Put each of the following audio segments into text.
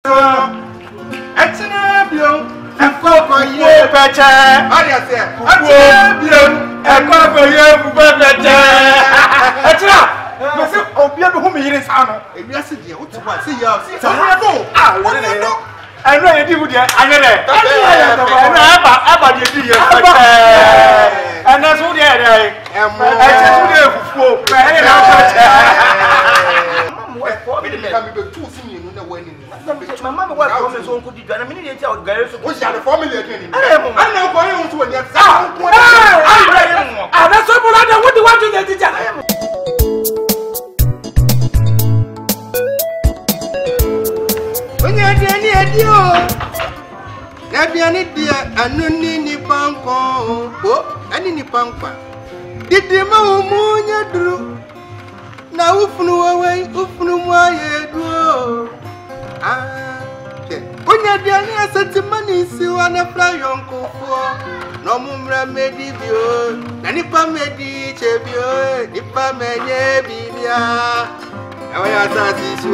I know you do there. I know that. And that's what they are. My mama was from his own country, and a minute out girls who was the family. I know going to a sound. And that's what you want to get. Nabiani dia anuni ni panko ani ni panka didi ma umunya dru na ufunu wawe ufunu mwaye dru onya dia ni asati mani si wana fra yonkofo no mumra medi bio na nipa medi chebio nipa menye bibia awaya asati so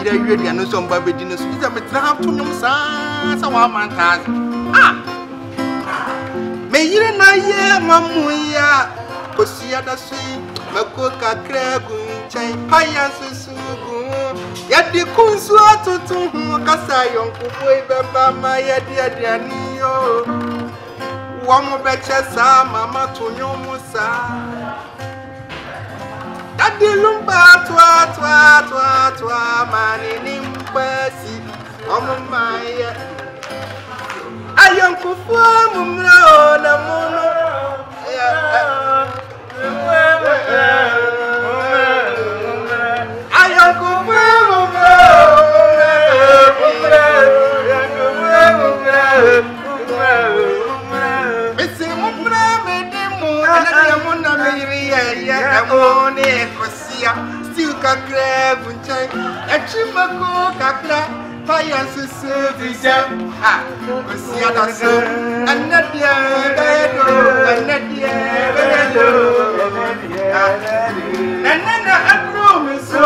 ira yedi anu so mba bedi no so iza metra to nyum sa wa mantas me yire na ye mamu ya kosia da so mako kakra gunchai paya susugu yadi kunsu atutu kasa yonkufu ibeba ma yadi adiani yo wa mo beche sa mama to nyum sa Daddy lumba twa mani nimpasi omumaya ayonkufu mumra na muno ayonkufu mumra Missy mumra medimu ana muna miriya amone kosia still kakra bunchai achimako kakra fire susuvija kosia daso anadia bedo nana akromiso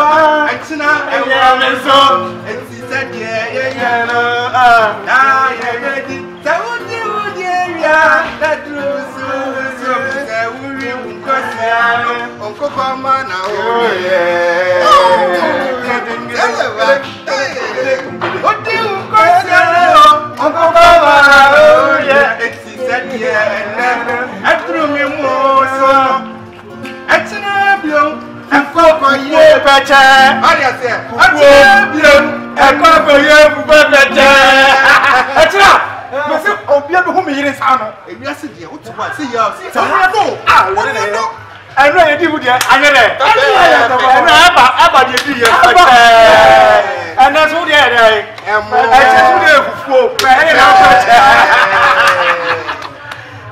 achina ewameso etisadia yeyano yeyedi tawudi ya dadrusu uri unkosia onko kama na oye odi unkosia onko kama na oye etsisadia atrumi moso atina bio akoko ye peche atina bio akoko ye peche atina Mese obia be home yire sa no ewiase de wo tuwa se ya se no I know you do there anyere aba de di ye and that's what they are I just do fufu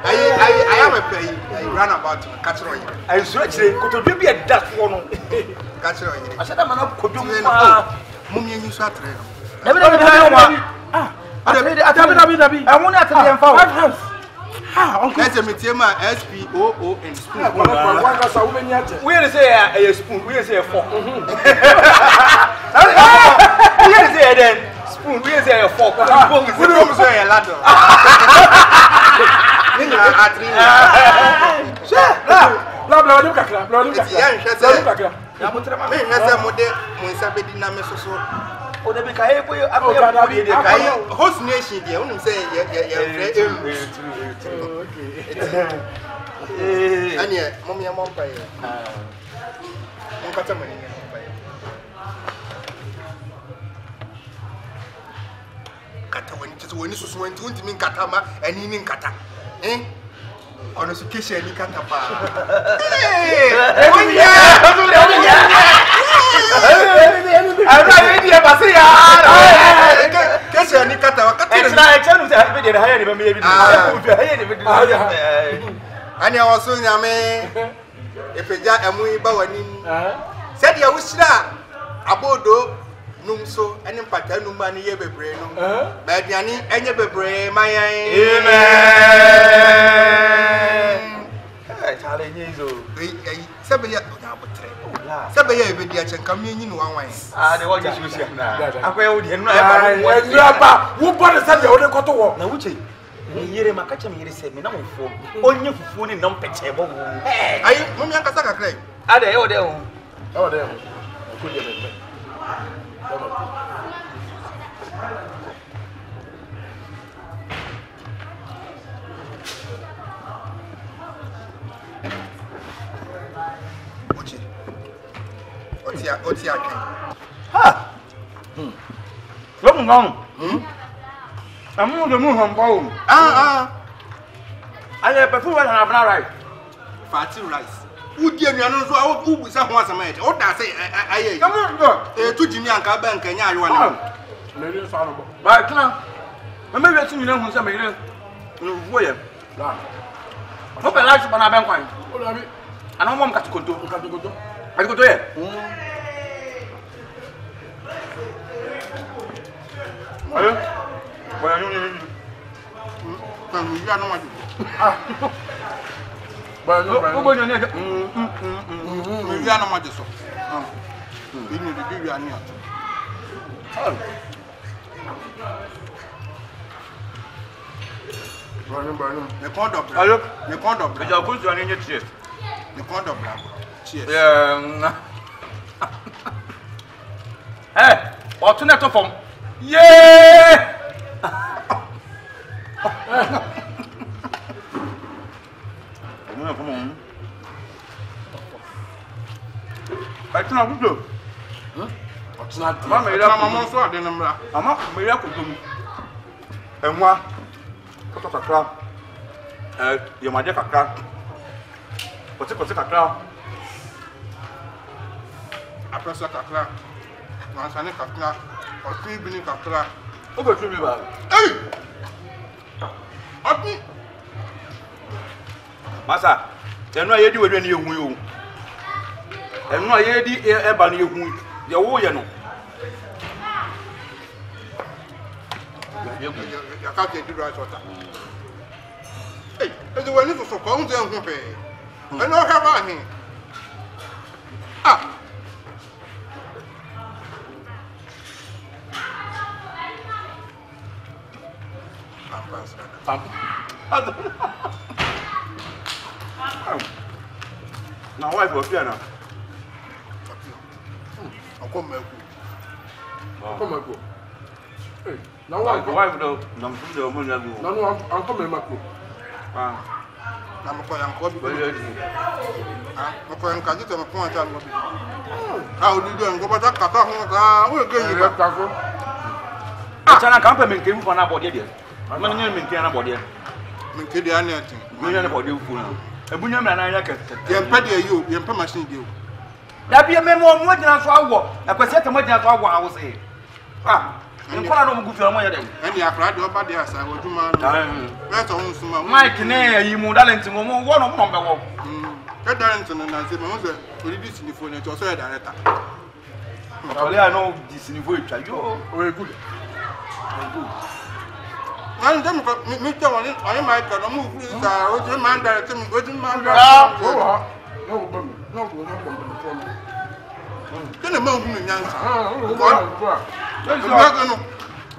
I am a pay run about to catch roy I switch could be a that one catch roy I said I'm not could do mummy you so atre never I want to tell you 5 hands. Uncle, let's meet him SPOO and spoon. We say a spoon, we say a fork. We say then spoon, we say a fork. We don't say a ladder. Oh, the big host nation, they only say, and yet, Mommy and Mompire. Kata when it is when you went to mean Katama and in Kata, eh? On a occasion, you can't have. And I was soon, if a jack and we bow said you wish that Abodo, Numso, and in Paternum money, ever brain, but Yanni, and ever brain, my challenge so. Sabaya Sabaya be dia chen kam yin no wan. Ah, the one you see na. Akwa odi enu Aba, wo body say dey ode koto wo. Na wuche. Yere makacha me yere say me na mo fo. Onye fufu ni nam peche bo. Ayi, mo mi ankasa kakrai. Ada e ode ho. E ode ho. Ko je me. Oti aken. Ha. Lo mo ngam. Amu de mu han bawo. Ale pe fu wa na bana right. Fati rice. Udi anuanu so a wo busa ho asama e. O da say aye. Kamu do. Tu jimi anka ba nka nya ayewa na. Le ri so anu bo. Ba tuna. Me wi atu nyina hu se me yire. No vo ye. La. Mo pe la su bana ben kwan. O la bi. Ana mo mkatikoto. Nkatikoto. Katikoto ye. Ayo. Boya nyuni. Kan ya no ma. Ba no ba. Obo nyoni. Ya no ma de so. Ini di ya ni a. Ba no. Ne kon do bra. Ayo. Ne kon do bra. Ja ko su ani nyeti. Ne kon do bra. Cheers. Yeah. Eh, otun na to fom. Yeah! Come on. I tuna kudo. Otuna. Mama ira mama so ade na mra. Mama me ira kudo mu. Enwa. Koto kakra. Ye ma je kakra. Kote kakra. Apresa kakra. Wansane kakra. Oti bini kakra. O be tu mi ba. Hey! Oti. Masa, enu aye di wedu ni ehun yo. Enu aye di e ba ni ehun. Ye wo ye no. Ya ka ke di right water. Hey, ezi we ni so ko unze ehun pe. Enu o ha ba hin. Ah. Na wife of Fiona. Ako. Hey, na wife do na mfu do mo nyagu. Na no anko me mako. Ah. Na mo ko yan ko bi. Mo ko yan ka ji to mo ko ata mo bi. O di do ngo ba ta kata ho ka o ge ni ba Ta ko. Chana kampe men kemu fa na body de. Man nyen men kemu na body. Men ke dia na tin. Men nyen na body fu na. Ebunya me na ya kete. Ye mpa de yo, ye mpa machine de yo. Da bi me mo gyina so awo. Akwese te mo gyina so awo awo se. Ah. Nkola no mugu fi mo ye dem. Eni akra de oba de asa oduma no. We to hun suma. Mike ne yi mu talent mo wo no mo be wo. Ke talent no na se mo se ori di sinifo ne to so e director. Ole I know this niveau etwa yo. O e good. Nan dem ko mi te woni oni Mike no mu fu sa o je man director mi o je man Ah, director. o ha. No go me. No go me. Kene ma hu mi nyansa. Ah, o go. Let's go.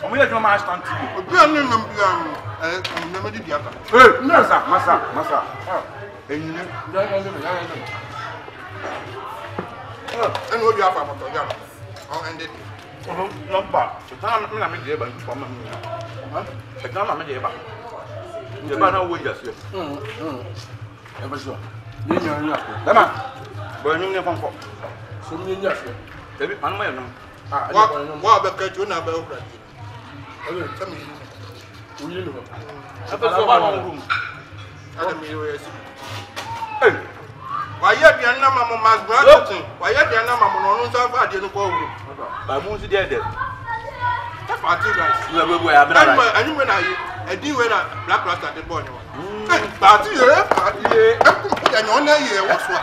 Omo ye joma Ashtown TV. Obi anu nam bia na me di diaka. Masa. Enyine. Ya. Enu obi afa moto ya. On ended. Number. Setan na me de ba nfa ma mi. Setan na me de ba. De ba na wo ya se. E ba so. Ni nya ko. Dama. Bo nyum ne fonko. So ni nya se. Ebi anu ma ye no. Ah, Wa ba ka ju na ba okra. Ole, Tami. uyi no. Ape so ba no room. Ada mi yo yesi. Eh. Wa ye bia na mama mas brother. Wa ye bia na mama no no sa fa de no ko wuro. Ba mu si de. Ta party guys. You be boy abena. Anyu we na ye. Edi we na black rasta de boy no. Party ye. Ya no na ye wo so.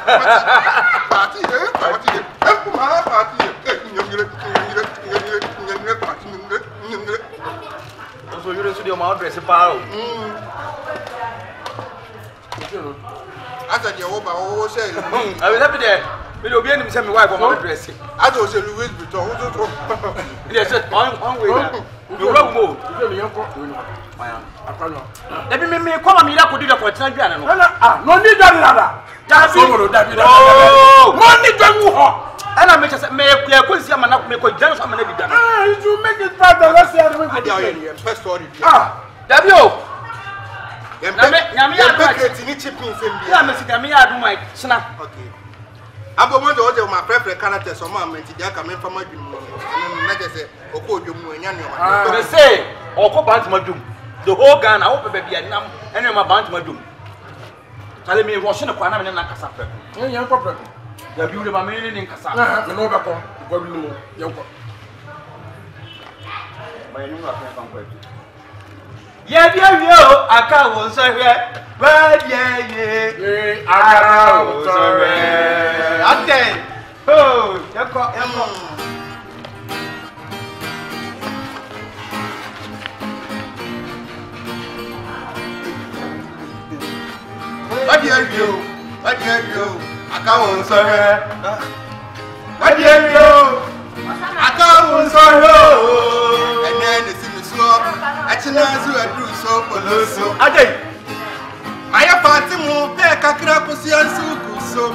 Party ye. Party ye. So you so dey my address pa o. said your over all say. I will have it there. We will be able to send me wife on my dress. I told you Louis Vuitton. Yes, one way. You won't move. Let me come and meet up with you for 10 grand. No need that. That's all. Oh, money don't. And I make a man up, make a generous man. You make it part of us. I first story. W. I'm going to order my preferred character. So, Mamma, they are coming from my dream. They say, or go back to my doom. The whole gun, I hope baby, and I'm about to my doom. Tell me, washing a quantum in a cassava. Young problem. The beauty of my meaning in Cassava. The Nova, young. My new account. Yeah, I can't say, but yeah, I can't say. Oh, what do you do? What do you do? I can't say. What do you do? I can't say. And then it's in the swamp. I can't do so for those. Again, my party move back. I can't put you on so.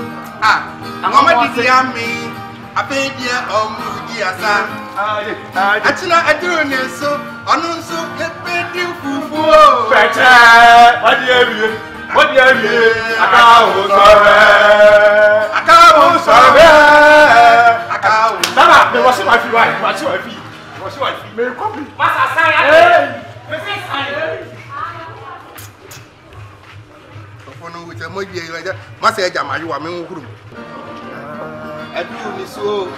I'm going to hear me. I paid you on Mudia. I can't do it so. I know so. Get paid you for better. What do you do? What do you mean? I can't sorry. Nana, me wash my feet. Wash my feet. Wash my feet. Me copy. Masa say. Me say say. Ofono with a moji like that. Masa jama you wa me nkuru. Adu ni so.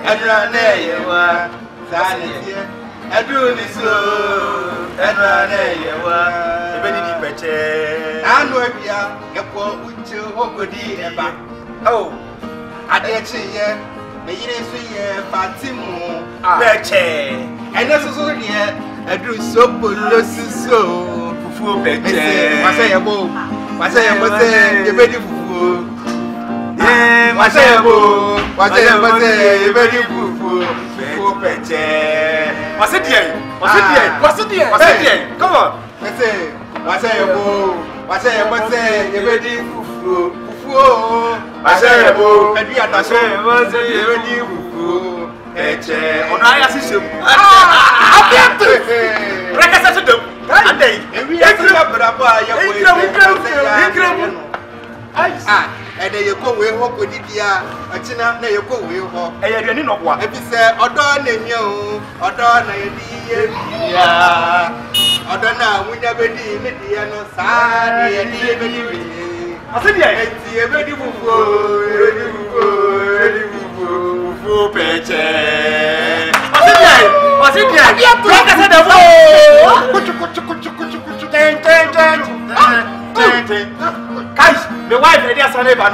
Adra na yewa. Sane. Adu ni so. Adra na yewa. Ebedi di peche. Anu ebia ekwo uche hokodi eba. Oh. Adechi ye. Me yire so ye Fatimu. Peche. Ene so ye adu Sobolo so. Fufu peche. Wase yebo. Wase yebo se ebedi fufu. Wase yebo. Wase yebo se ebedi fufu. Fufu peche. Wase die. Wase die. Wase die. Wase die. Come on. Say, what's a bow? What's a ebedi fufu? Fufu. What's a bow? And we are not saying, what's a ebedi fufu? Eche. On I assist. I can't do it. Reconcile them. And they, we are and then you go with Hokodia, a china, and you go with her. And you know what? If you say, Odon and you, Odon and I don't know, we never did it, no sad, and I said, yeah, ready for peche. I said, yeah, guys, the wife is a neighbor.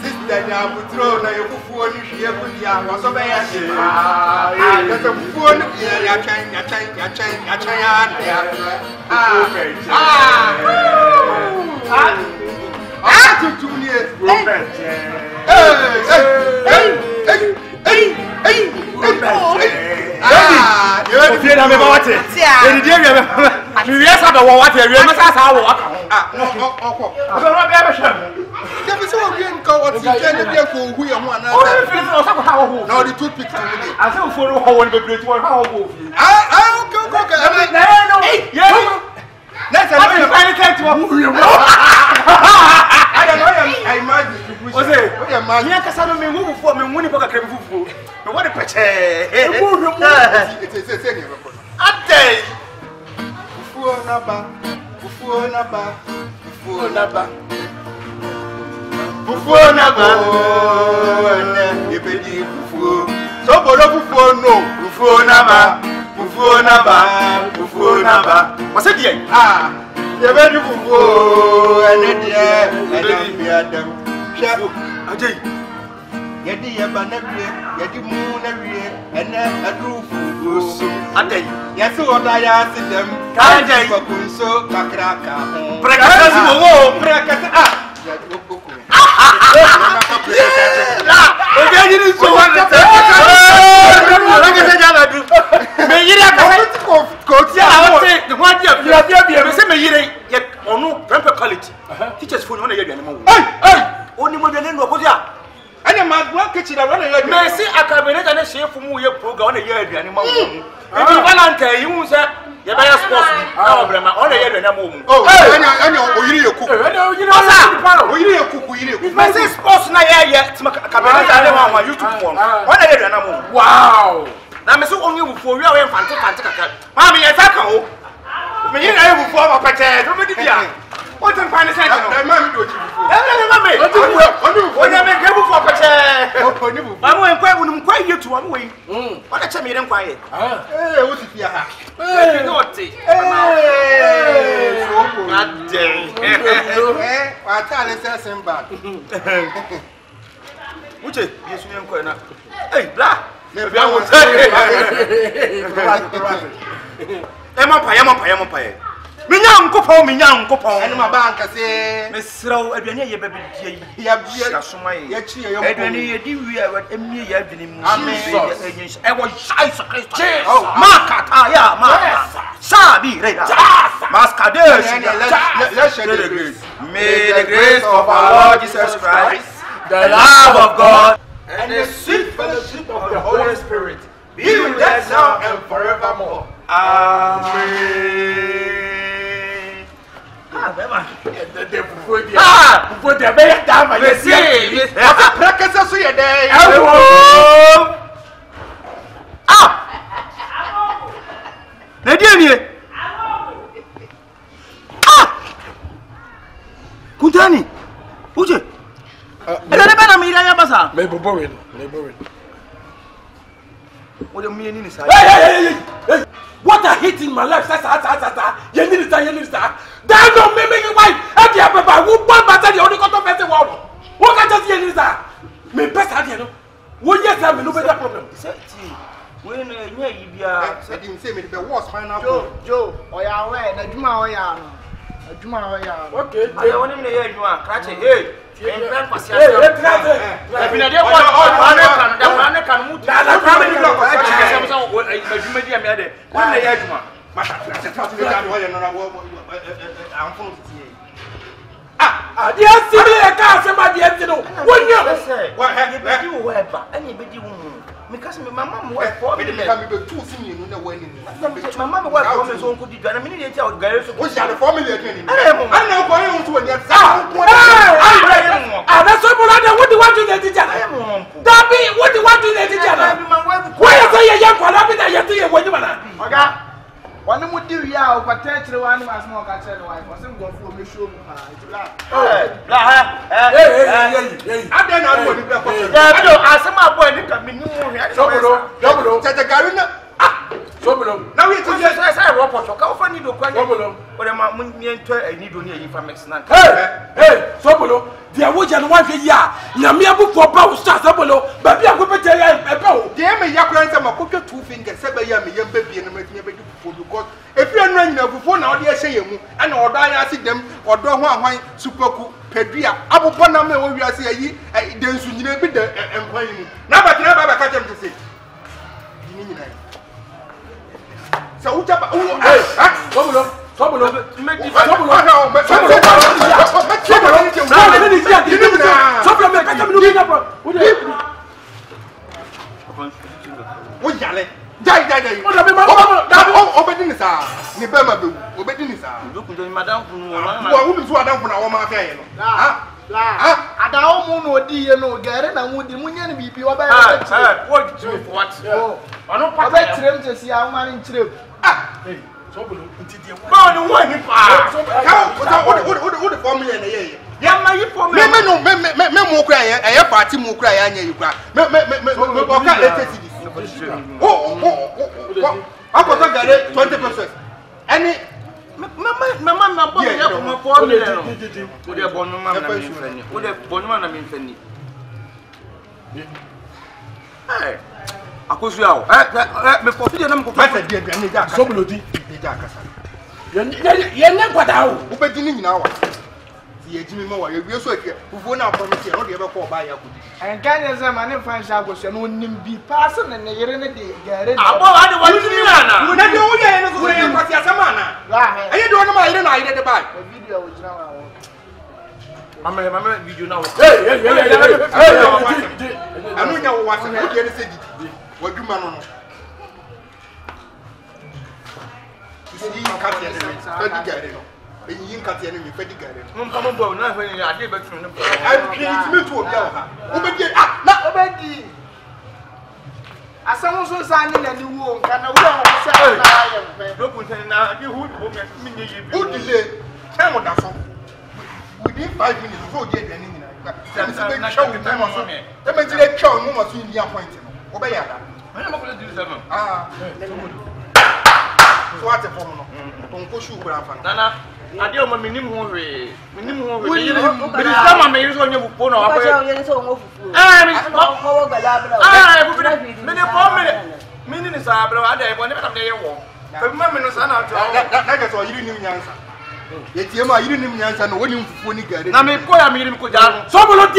Sister, you have thrown a phone here with the house of a there's a phone here. I to 2 years, Robert. Sobolo Kwaku no. fufuo naba. What's it here? You're very fufuo, and then be Adam. Ajay. Yadi Yabanabri, Yadi Moon, and then a roof. Ajay. Yes, what I asked them. Ajay. So, Kakraka. Breakfast. Teachers for one year anymore. Only more than Noposia. And a man one kitchen around a year. May see Akabenezer and a share from your program a year anymore. Valentine, you say, you buy a sports. On a year and a moment. Oh, I know, you cook. You cook. If I say sports, yet, Akabenezer on YouTube one. 1 year and a moment. Wow. Now, so only for you and fantastic. Mammy, I tackle. Me you know before my pete. Nobody there. What am I saying? My mom do it before. When I make able for pete. I'm going to quite you to one way. What a time you don't quiet. Hey, what if you are? Hey, naughty. Hey, not day. I tell you something bad. Which is yes, we are going to. Hey, blah. Maybe I will say. Empire. Minyam kopon. And my bank say, Miss Row, a baby, I was shy. May the grace of our Lord Jesus Christ, the love of God, and the sweet fellowship of the Holy Spirit be with us now and forevermore. Amen. Kuntani, uje. Elebana mira basa. Meboborin. What do you mean in hey. What a hit in my life, you need to that don't make me wife. I can't who born better the only got of the world. What can just hear that? Me best idea. What yes, I will no better problem. When you are saying the worst final Joe, or your way, the Juma, okay, I want him to hear you are catching. Hey, because my mom worked for me. My mom worked for me, so could you? And I mean, they tell girls who's the family again. I know going to a that's what do you want to the teacher? Dabby, what do you want to the teacher? Why are you young for having a year when you are? One would do ya, but potentially one was more concerned. I wasn't going to be sure. I don't know. I said, my boy, look at me. Double, the Garina. Sobolo. Now it's just I rope or talk for you to quite Sobolo. But I'm need to hear you from Mexican. Hey, Sobolo, the Awujan 1 year. Yamia book for power stars, Sobolo, but you are going to tell you. Dear me, Yakuran, I put 2 fingers, 7 young baby, and make me because if you are running before now, they say you and or die, see them or don't want super cool. Pedria, Abu Panama, we are saying, then soon you be the employee. Now, but never catch them to say. So, what about Sobolo, what the formula in the year? Yeah, my for me, no, party, I got to get 20%. Any Mama, boy, you have more for me. Would you born woman? Hey, I could see how before you don't go back at Sobolo you're never out. Who bet in now? See, Jimmy Moore, you're so here. Who won't have promised you, not ever call by your good. And can as a man and find out was your own name be passing and you're in a day. I want to do that. You know, you're not a man. I don't know my I did the back. The video is now. I'm video now. Hey, I don't know what's the what you man. You see, you can't get it. You can't get it. Fedigated. Come on, now when you are able to know. I'm me to a as someone so signing and you won't can who delay 10 on that song. Within 5 minutes before you get anything. That means they show no more in the appointment. Obey that. I'm not going to do that. So what's the formula? Don't push you, Nana. I don't want minimum hurry. Minimum hurry. But it's not my use on your phone. Meaning is I never day walk. Remember, that's all you didn't answer. Yet you didn't even answer no when you fully get it. I mean, I mean, Sobolo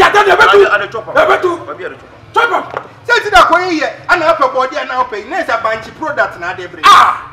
chop up. Say that way, and upper body and now pay. Next, a bunch of products now they bring. Ah!